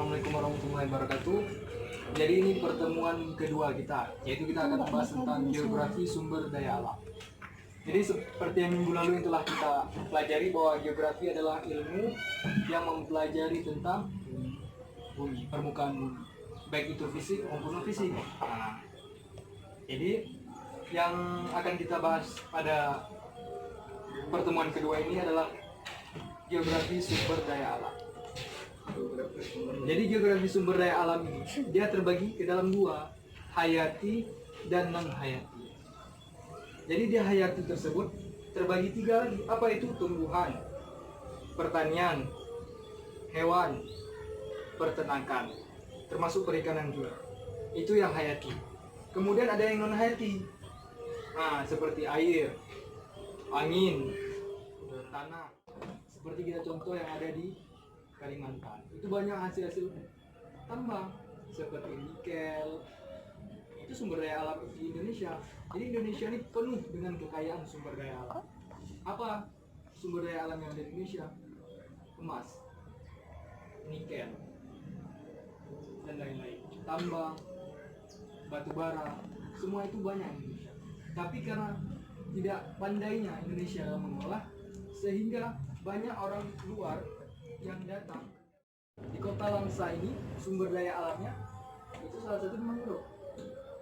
Assalamualaikum warahmatullahi wabarakatuh. Jadi ini pertemuan kedua kita, yaitu kita akan membahas tentang geografi sumber daya alam. Jadi seperti yang minggu lalu yang telah kita pelajari bahwa geografi adalah ilmu yang mempelajari tentang bumi, permukaan bumi, baik itu fisik maupun non fisik. Nah, jadi yang akan kita bahas pada pertemuan kedua ini adalah geografi sumber daya alam. Jadi geografi sumber daya alam ini dia terbagi ke dalam dua, hayati dan non hayati. Jadi dia hayati tersebut terbagi tiga lagi. Apa itu? Tumbuhan, pertanian, hewan, peternakan, termasuk perikanan juga. Itu yang hayati. Kemudian ada yang non hayati. Nah, seperti air, angin, tanah. Seperti kita contoh yang ada di Kalimantan. Itu banyak hasil-hasil tambang seperti nikel. Itu sumber daya alam di Indonesia. Jadi Indonesia ini penuh dengan kekayaan sumber daya alam. Apa sumber daya alam yang ada di Indonesia? Emas, nikel, dan lain-lain. Tambang, batu bara, semua itu banyak di Indonesia. Tapi karena tidak pandainya Indonesia dalam mengolah, sehingga banyak orang luar yang datang. Di kota Langsa ini sumber daya alamnya itu salah satu mangrove.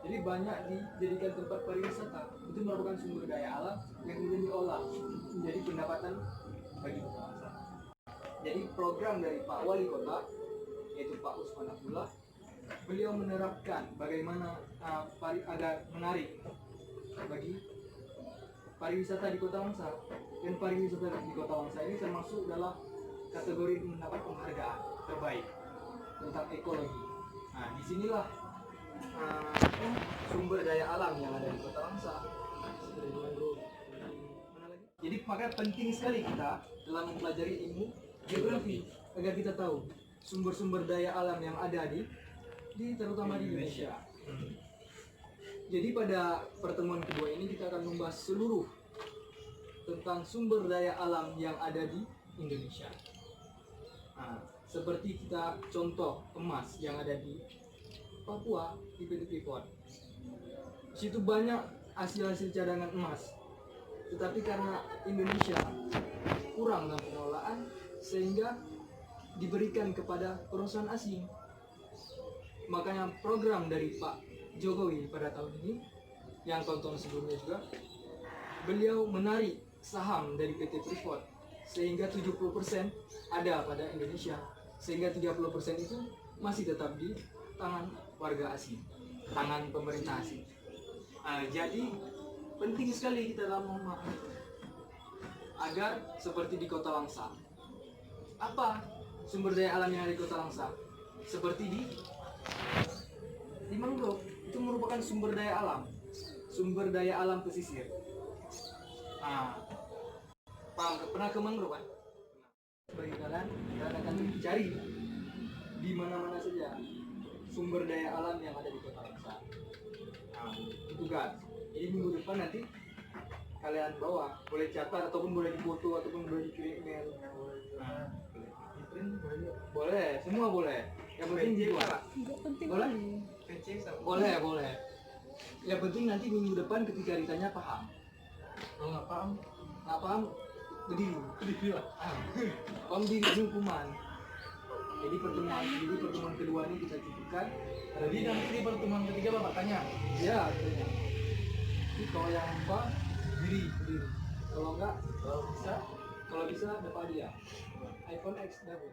Jadi banyak dijadikan tempat pariwisata. Itu merupakan sumber daya alam yang kemudian diolah menjadi pendapatan bagi kota Langsa. Jadi program dari Pak Wali Kota, yaitu Pak Usman Abdullah, beliau menerapkan bagaimana agar menarik bagi pariwisata di kota Langsa. Dan pariwisata di kota Langsa ini termasuk dalam kategori mendapat penghargaan terbaik tentang ekologi. Nah, disinilah sumber daya alam yang ada di kota Langsa. Jadi makanya penting sekali kita dalam mempelajari ilmu geografi agar kita tahu sumber-sumber daya alam yang ada di terutama di Indonesia. Jadi pada pertemuan kedua ini kita akan membahas seluruh tentang sumber daya alam yang ada di Indonesia. Nah, seperti kita contoh emas yang ada di Papua, di PT Freeport. Di situ banyak hasil-hasil cadangan emas. Tetapi karena Indonesia kurang dalam pengelolaan, sehingga diberikan kepada perusahaan asing. Makanya program dari Pak Jokowi pada tahun ini, yang tahun sebelumnya juga, beliau menarik saham dari PT Freeport sehingga 70% ada pada Indonesia, sehingga 30% itu masih tetap di tangan warga asing, tangan pemerintah asing. Jadi penting sekali kita dalam memahami agar seperti di kota Langsa. Apa sumber daya alam yang ada di kota Langsa? Seperti di mangrove, itu merupakan sumber daya alam pesisir. Paham? Pernah ke mangrove kan? Bagi kalian akan cari di mana-mana saja sumber daya alam yang ada di kota Langsa. Itu kan. Jadi minggu depan nanti kalian bawa, boleh catat ataupun boleh difoto ataupun boleh dikirim email. Boleh, semua boleh. Yang penting dibuat. Boleh? Boleh. Yang penting nanti minggu depan ketika ditanya paham. Kalau nggak paham, berdiri lah. Paham diri hukuman. Jadi pertemuan kedua ini kita cukupkan. Jadi nanti di pertemuan ketiga Bapak tanya. Ya, tanya. Jadi kalau yang lupa berdiri. Kalau bisa dapat dia. iPhone X dapat.